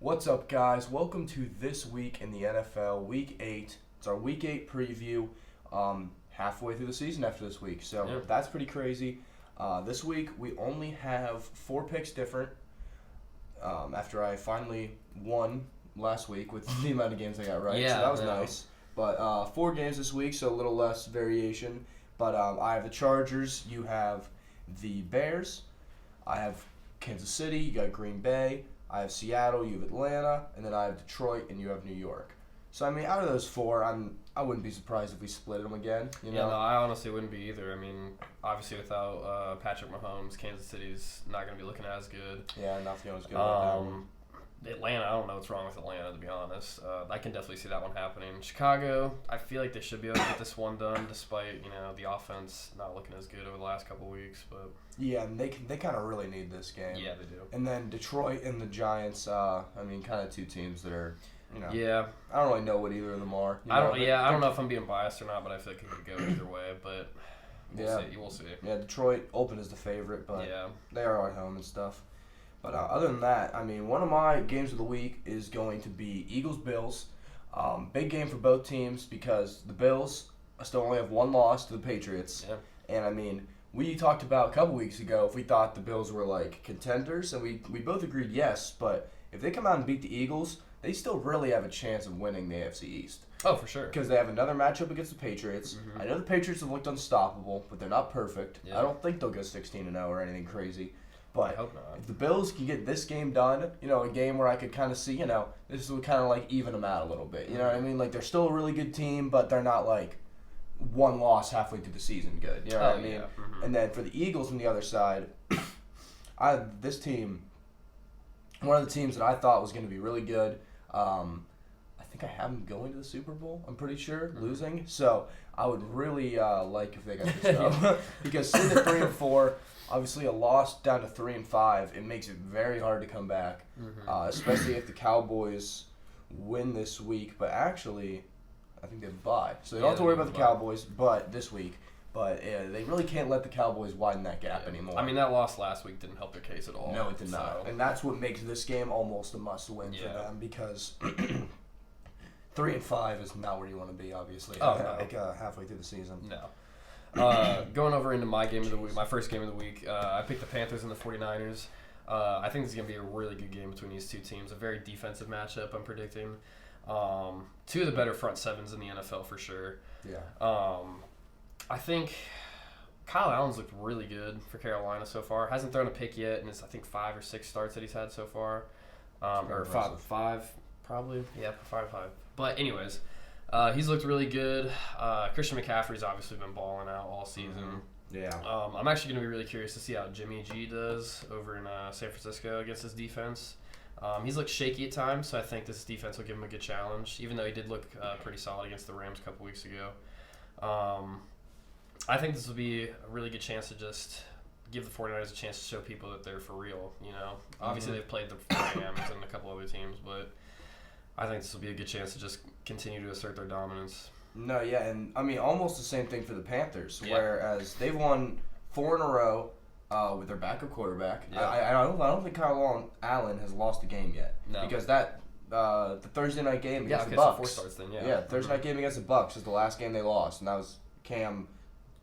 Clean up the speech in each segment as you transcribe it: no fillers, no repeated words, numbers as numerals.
What's up, guys? Welcome to This Week in the NFL, Week 8. It's our Week 8 preview, halfway through the season after this week, so that's pretty crazy. This week, we only have 4 picks different after I finally won last week with the amount of games I got right, so that was nice. But 4 games this week, so a little less variation. But I have the Chargers, you have the Bears, I have Kansas City, you got Green Bay, I have Seattle, you have Atlanta, and then I have Detroit, and you have New York. So, I mean, out of those 4, I wouldn't be surprised if we split them again. You know? Yeah, no, I honestly wouldn't be either. I mean, obviously without Patrick Mahomes, Kansas City's not going to be looking as good. Yeah, not feeling as good about that one. Atlanta, I don't know what's wrong with Atlanta, to be honest. I can definitely see that one happening. Chicago, I feel like they should be able to get this one done, despite the offense not looking as good over the last couple of weeks. But yeah, and they kind of really need this game. yeah, they do. And then Detroit and the Giants. I mean, kind of 2 teams that are. Yeah, I don't really know what either of them are. I don't know if I'm being biased or not, but I feel like it could go either way. But we'll see. Yeah, Detroit open as the favorite, but yeah, they are at home and stuff. But other than that, I mean, one of my games of the week is going to be Eagles-Bills. Big game for both teams because the Bills still only have 1 loss to the Patriots. Yeah. And, I mean, we talked about a couple weeks ago if we thought the Bills were, like, contenders, and we both agreed yes. But if they come out and beat the Eagles, they still really have a chance of winning the AFC East. Oh, for sure. Because they have another matchup against the Patriots. Mm-hmm. I know the Patriots have looked unstoppable, but they're not perfect. Yeah. I don't think they'll go 16-0 or anything crazy. But I hope not. If the Bills can get this game done, a game where I could kind of see, this would kind of like even them out a little bit. You know what I mean? Like, they're still a really good team, but they're not like 1 loss halfway through the season good. You know what I mean? Yeah. Mm-hmm. And then for the Eagles on the other side, this team, one of the teams that I thought was going to be really good. I think I have them going to the Super Bowl. I'm pretty sure losing. So I would really like if they got this done because sitting at 3-4. Obviously, a loss down to 3-5, it makes it very hard to come back, especially if the Cowboys win this week. But actually, I think they have a bye, so they don't have to worry about the Cowboys. But this week, they really can't let the Cowboys widen that gap anymore. I mean, that loss last week didn't help their case at all. No, it did not, and that's what makes this game almost a must-win for them because 3-5 is not where you want to be. Obviously, halfway through the season. No. Going over into my game of the week, my first game of the week, I picked the Panthers and the 49ers. I think this is going to be a really good game between these 2 teams. A very defensive matchup, I'm predicting. 2 of the better front sevens in the NFL for sure. Yeah. I think Kyle Allen's looked really good for Carolina so far. Hasn't thrown a pick yet, and it's, I think, 5 or 6 starts that he's had so far. Or five, probably. Yeah, 5. But anyways... he's looked really good. Christian McCaffrey's obviously been balling out all season. Mm-hmm. Yeah. I'm actually going to be really curious to see how Jimmy G does over in San Francisco against his defense. He's looked shaky at times, so I think this defense will give him a good challenge, even though he did look pretty solid against the Rams a couple weeks ago. I think this will be a really good chance to just give the 49ers a chance to show people that they're for real. Obviously they've played the Rams and a couple other teams, but I think this will be a good chance to just continue to assert their dominance. No, yeah, and I mean almost the same thing for the Panthers, whereas they've won 4 in a row with their backup quarterback. Yeah. I don't think Kyle Allen has lost a game yet. No. Because the Thursday night game against the Bucs. 4 starts then, Yeah, Thursday night game against the Bucs is the last game they lost, and that was Cam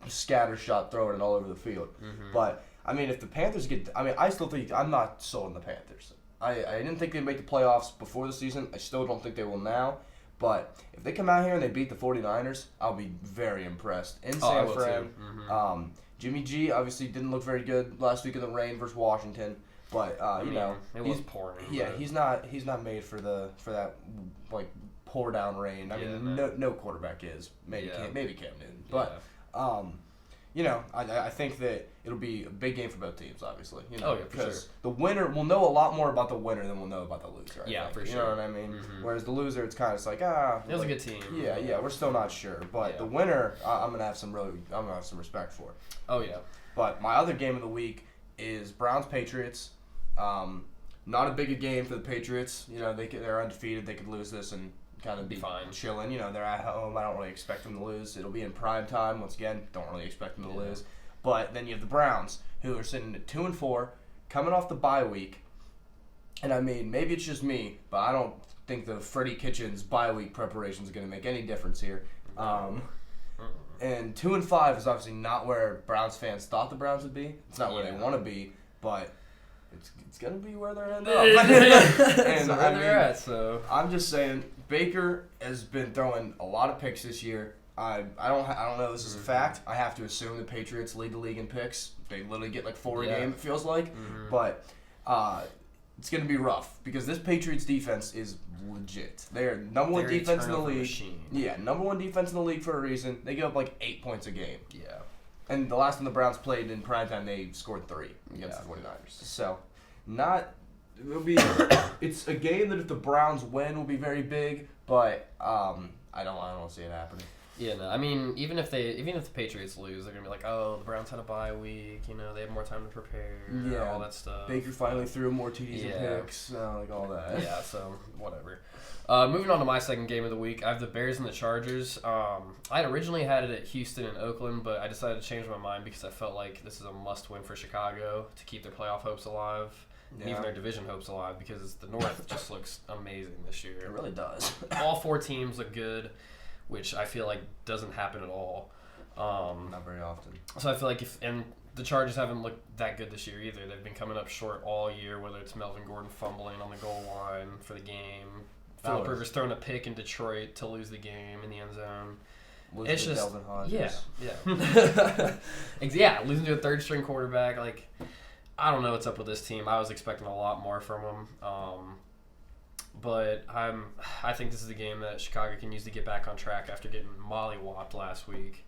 scattershot throwing it all over the field. Mm-hmm. But I mean, if the Panthers I still think I'm not sold on the Panthers. I didn't think they'd make the playoffs before the season. I still don't think they will now. But if they come out here and they beat the 49ers, I'll be very impressed. In San Fran. Mm-hmm. Jimmy G obviously didn't look very good last week in the rain versus Washington. But it was pouring. Yeah, he's not made for that like pour down rain. I mean, no quarterback is. Maybe Cam Newton. But I think that it'll be a big game for both teams, obviously. Because the winner will know a lot more about the winner than we'll know about the loser. For sure. You know what I mean? Mm-hmm. Whereas the loser, it's kind of like it was a good team. Yeah, we're still not sure, but the winner, I'm gonna have some respect for. Oh yeah. But my other game of the week is Browns Patriots. Not a big a game for the Patriots. They're undefeated. They could lose this and kind of be fine, chilling. They're at home. I don't really expect them to lose. It'll be in prime time. Once again, don't really expect them to lose. But then you have the Browns, who are sitting at 2-4, coming off the bye week. And I mean, maybe it's just me, but I don't think the Freddie Kitchens bye week preparation is going to make any difference here. And 2-5 is obviously not where Browns fans thought the Browns would be. It's not where they want to be, but it's going to be where they're ending up. And where they're at, so I'm just saying, Baker has been throwing a lot of picks this year. I don't know if this is a fact. I have to assume the Patriots lead the league in picks. They literally get like 4 a game, it feels like. But it's going to be rough because this Patriots defense is legit. They're number one defense in the league. Machine. Yeah, number one defense in the league for a reason. They give up like 8 points a game. Yeah. And the last time the Browns played in primetime, they scored 3 against the 49ers. So, it's a game that if the Browns win will be very big, but I don't see it happening. Yeah, no. I mean, even if the Patriots lose, they're gonna be like, oh, the Browns had a bye week. They have more time to prepare. Yeah, all that stuff. Baker finally threw more TDs and picks, like all that. Yeah, so whatever. Moving on to my second game of the week, I have the Bears and the Chargers. I had originally had it at Houston and Oakland, but I decided to change my mind because I felt like this is a must-win for Chicago to keep their playoff hopes alive. And even their division hopes alive because the North just looks amazing this year. It really does. All 4 teams look good, which I feel like doesn't happen at all. Not very often. So I feel like and the Chargers haven't looked that good this year either. They've been coming up short all year, whether it's Melvin Gordon fumbling on the goal line for the game, Philip Rivers throwing a pick in Detroit to lose the game in the end zone. It's just Delvin Hodges. Yeah, losing to a third string quarterback. Like, I don't know what's up with this team. I was expecting a lot more from them. But I think this is a game that Chicago can use to get back on track after getting mollywopped last week.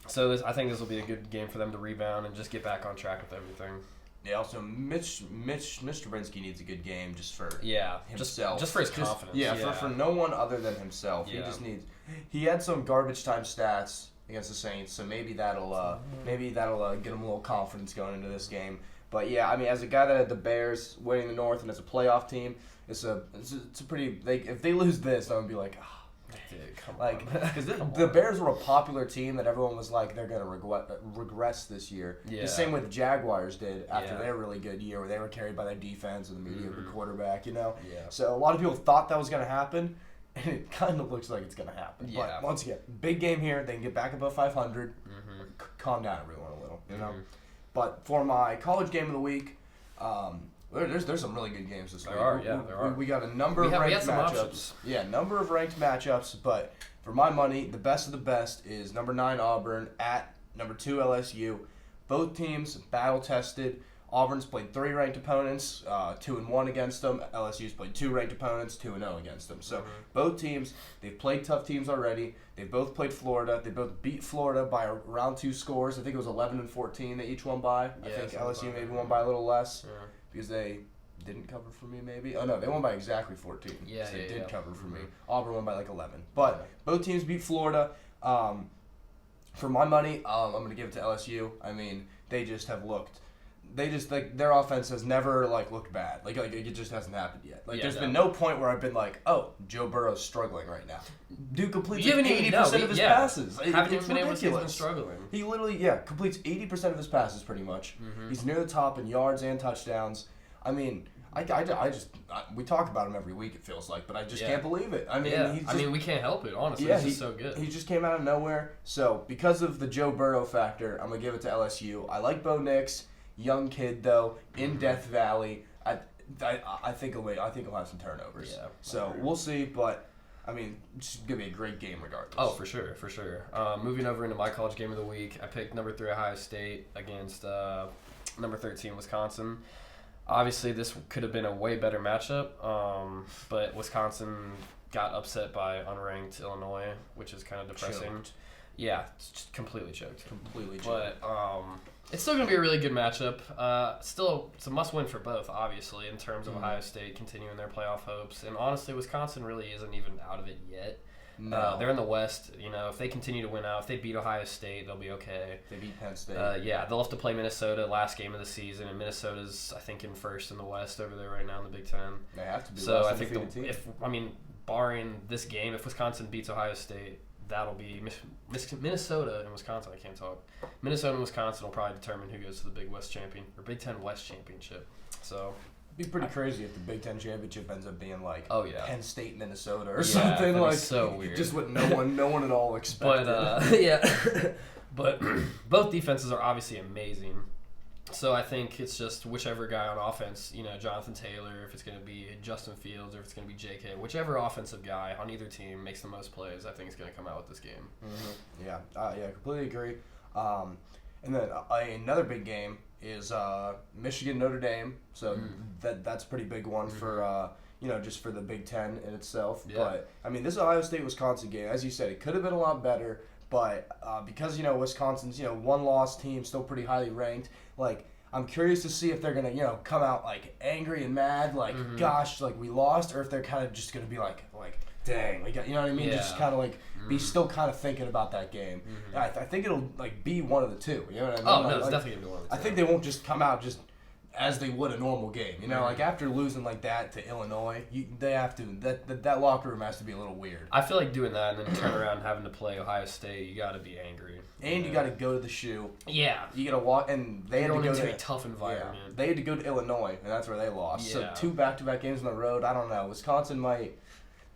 So I think this will be a good game for them to rebound and just get back on track with everything. Yeah. Also, Mitch Trubisky needs a good game just for himself, just for his confidence. For no one other than himself. Yeah. He just needs. He had some garbage time stats against the Saints, so maybe that'll get him a little confidence going into this game. But yeah, I mean, as a guy that had the Bears winning the North and as a playoff team, it's a pretty. If they lose this, I'm gonna be like, because the Bears were a popular team that everyone was like they're gonna regress this year. Yeah. The same way the Jaguars did after their really good year, where they were carried by their defense and the mediocre quarterback. Yeah. So a lot of people thought that was gonna happen, and it kind of looks like it's gonna happen. Yeah. But once again, big game here. They can get back above 500. Calm down, everyone, a little. You know. But for my college game of the week, there's some really good games this week. There are. We got a number of ranked matchups. Options. Yeah, number of ranked matchups. But for my money, the best of the best is number 9 Auburn at number 2 LSU. Both teams battle tested. Auburn's played 3 ranked opponents, 2-1 against them. LSU's played 2 ranked opponents, 2-0 against them. So both teams, they've played tough teams already. They both played Florida. They both beat Florida by around 2 scores. I think it was 11-14 they each won by. I think LSU maybe won by a little less because they didn't cover for me maybe. Oh, no, they won by exactly 14. Yeah, they did cover for me. Auburn won by like 11. But both teams beat Florida. For my money, I'm going to give it to LSU. I mean, they just have looked. They just their offense has never looked bad. Like it just hasn't happened yet. There's been no point where I've been like, oh, Joe Burrow's struggling right now. Dude completes 80% of his passes. Haven't even been able to see he's been struggling. He literally completes 80% of his passes pretty much. He's near the top in yards and touchdowns. I mean, we talk about him every week. It feels like, but I just can't believe it. I mean, we can't help it. Honestly, he's so good. He just came out of nowhere. So because of the Joe Burrow factor, I'm gonna give it to LSU. I like Bo Nix. Young kid though in Death Valley. I think he'll have some turnovers. Yeah. So we'll see, but I mean, it's gonna be a great game regardless. Oh, for sure. Moving over into my college game of the week, I picked number 3 Ohio State against number 13 Wisconsin. Obviously, this could have been a way better matchup, but Wisconsin got upset by unranked Illinois, which is kind of depressing. Choked. Yeah, it's just completely choked. But it's still going to be a really good matchup. Still, it's a must-win for both, obviously, in terms of Ohio State continuing their playoff hopes. And honestly, Wisconsin really isn't even out of it yet. No. They're in the West. If they continue to win out, if they beat Ohio State, they'll be okay. They beat Penn State. They'll have to play Minnesota last game of the season, and Minnesota's, I think, in first in the West over there right now in the Big Ten. They have to be. So I think barring this game, if Wisconsin beats Ohio State, that'll be Minnesota and Wisconsin. I can't talk. Minnesota and Wisconsin will probably determine who goes to the Big Ten West Championship. So It'd be pretty crazy if the Big Ten championship ends up being like Penn State, Minnesota, or yeah, something like so weird. Just what no one at all expected. But but both defenses are obviously amazing. So I think it's just whichever guy on offense, Jonathan Taylor, if it's going to be Justin Fields, or if it's going to be J.K., whichever offensive guy on either team makes the most plays, I think is going to come out with this game. Mm-hmm. Yeah, completely agree. And then another big game is Michigan Notre Dame. So that's a pretty big one for just for the Big Ten in itself. Yeah. But I mean, this Ohio State Wisconsin game, as you said, it could have been a lot better. But because Wisconsin's one-loss team, still pretty highly ranked. Like, I'm curious to see if they're gonna come out like angry and mad, like gosh, like we lost, or if they're kind of just gonna be like dang, like you know what I mean? Yeah. Just kind of like be still kind of thinking about that game. I think it'll like be one of the two. You know what I mean? Oh no, it's definitely gonna be one of the two. I think they won't just come out just as they would a normal game. Like after losing like that to Illinois, they have to that locker room has to be a little weird. I feel like doing that and then turn around having to play Ohio State, you got to be angry. And you got to go to the shoe. Yeah. You got to walk, and they had to go into a tough environment. Yeah, they had to go to Illinois, and that's where they lost. Yeah. So 2 back-to-back games on the road. I don't know. Wisconsin might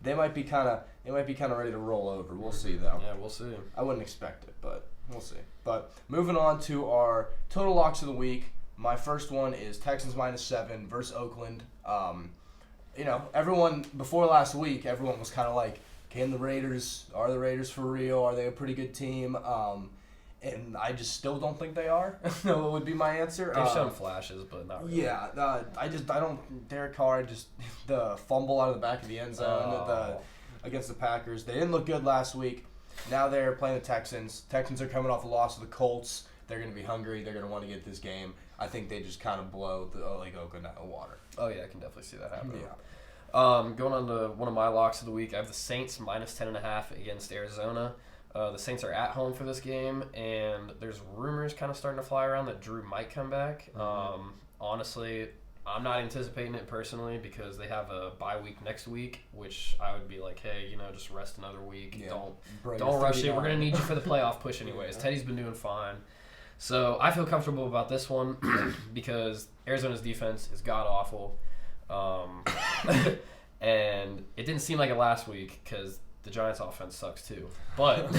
be kind of ready to roll over. We'll see though. Yeah, we'll see. I wouldn't expect it, but we'll see. But moving on to our total locks of the week. My first one is Texans -7 versus Oakland. Everyone before last week, everyone was kind of like, are the Raiders for real? Are they a pretty good team? And I just still don't think they are. That would be my answer. They've shown flashes, but not really. Yeah, I don't. Derek Carr the fumble out of the back of the end zone against the Packers. They didn't look good last week. Now they're playing the Texans. Texans are coming off a loss to the Colts. They're going to be hungry. They're going to want to get this game. I think they just kind of blow Oakland out of the water. Oh yeah, I can definitely see that happening. Yeah. Going on to one of my locks of the week, I have the Saints -10.5 against Arizona. The Saints are at home for this game, and there's rumors kind of starting to fly around that Drew might come back. Honestly, I'm not anticipating it personally because they have a bye week next week, which I would be like, hey, just rest another week. Yeah. Don't rush it. We're gonna need you for the playoff push anyways. Teddy's been doing fine. So I feel comfortable about this one because Arizona's defense is god-awful. And it didn't seem like it last week because the Giants' offense sucks too. But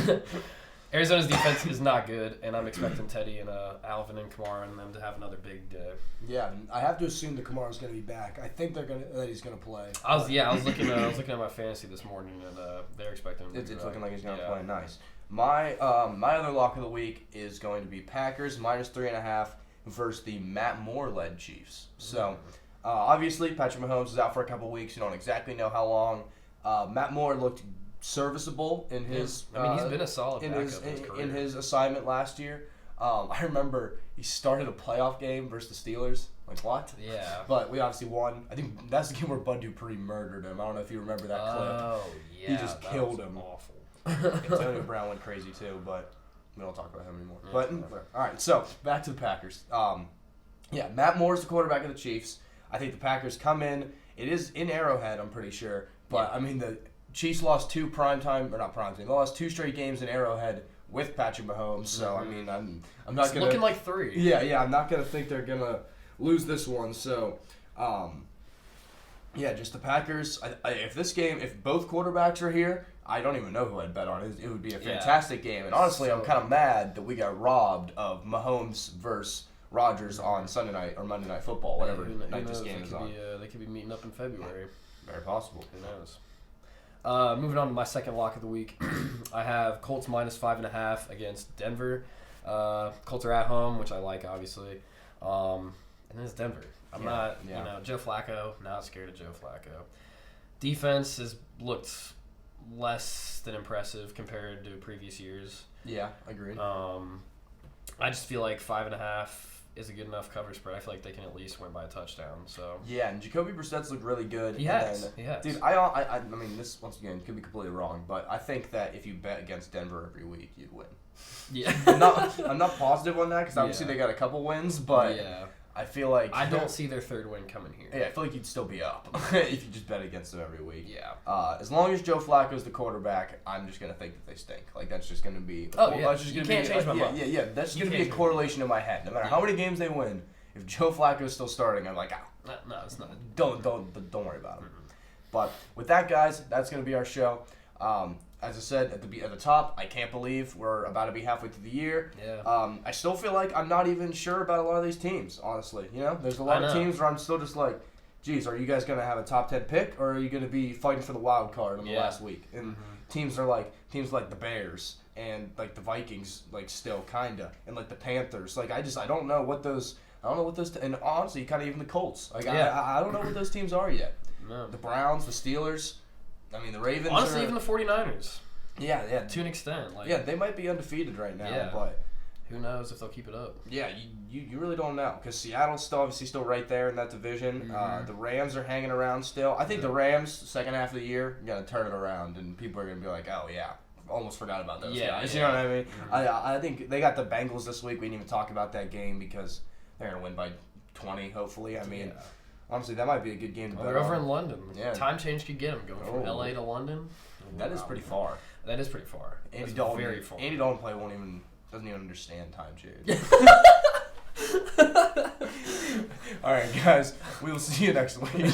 Arizona's defense is not good, and I'm expecting Teddy and Alvin and Kamara and them to have another big day. Yeah, I have to assume that Kamara's going to be back. I think that he's going to play. I was looking at my fantasy this morning, and they're expecting him to be back. It's looking like he's going to play. Nice. My other lock of the week is going to be Packers -3.5 versus the Matt Moore-led Chiefs. So, obviously, Patrick Mahomes is out for a couple weeks. You don't exactly know how long. Matt Moore looked serviceable in his. He's been a solid backup in his assignment last year. I remember he started a playoff game versus the Steelers. Like what? Yeah. But we obviously won. I think that's the game where Bud Dupree murdered him. I don't know if you remember that clip. Oh yeah. He just killed him. Awful. Antonio Brown went crazy too, but we don't talk about him anymore. Yeah, all right, so back to the Packers. Matt Moore's the quarterback of the Chiefs. I think the Packers come in. It is in Arrowhead, I'm pretty sure. But the Chiefs lost they lost 2 straight games in Arrowhead with Patrick Mahomes. So I'm not it's looking like 3. Yeah, I'm not gonna think they're gonna lose this one. So. Just the Packers. If both quarterbacks are here, I don't even know who I'd bet on. It would be a fantastic game. And honestly, I'm kind of mad that we got robbed of Mahomes versus Rodgers on Sunday night or Monday Night Football, whatever night this game is on. They could be meeting up in February. Very possible. Who knows? Moving on to my second lock of the week, I have Colts -5.5 against Denver. Colts are at home, which I like, obviously. And then it's Denver. I'm not, Joe Flacco, not scared of Joe Flacco. Defense has looked less than impressive compared to previous years. Yeah, agreed. I just feel like 5.5 is a good enough cover spread. I feel like they can at least win by a touchdown. So yeah, and Jacoby Brissett's looked really good. He has. Dude, I mean, this once again could be completely wrong, but I think that if you bet against Denver every week, you'd win. Yeah, I'm not positive on that because obviously they got a couple wins, but I feel like I don't see their third win coming here. Yeah, I feel like you'd still be up if you just bet against them every week. Yeah. As long as Joe Flacco's the quarterback, I'm just gonna think that they stink. Like that's just gonna be. You can't change my mind. Yeah. That's just gonna be a correlation in my head. No matter how many games they win, if Joe Flacco's still starting, I'm like, No, it's not. Don't worry about them. But with that, guys, that's going to be our show. As I said at the top, I can't believe we're about to be halfway through the year. Yeah. I still feel like I'm not even sure about a lot of these teams, honestly. You know, there's a lot of teams where I'm still just like, geez, are you guys going to have a top 10 pick, or are you going to be fighting for the wild card in the last week? And teams like the Bears and like the Vikings, like still kinda, and like the Panthers. Like I don't know what those. And honestly, kind of even the Colts. Like I don't know what those teams are yet. No. The Browns, the Steelers. I mean, the Ravens. Honestly, even the 49ers. Yeah. To an extent. Like, yeah, they might be undefeated right now, but who knows if they'll keep it up. Yeah, you really don't know, because Seattle's still right there in that division. The Rams are hanging around still. I think the Rams, second half of the year, are going to turn it around, and people are going to be like, oh, yeah, almost forgot about those guys. You know what I mean? I think they got the Bengals this week. We didn't even talk about that game because they're going to win by 20, hopefully. I mean, honestly, that might be a good game to bet they're over in London. Yeah. Time change could get them going from L.A. to London. That is pretty far. That is pretty far. Andy Dalton, very far. Andy Dalton doesn't even understand time change. All right, guys. We will see you next week.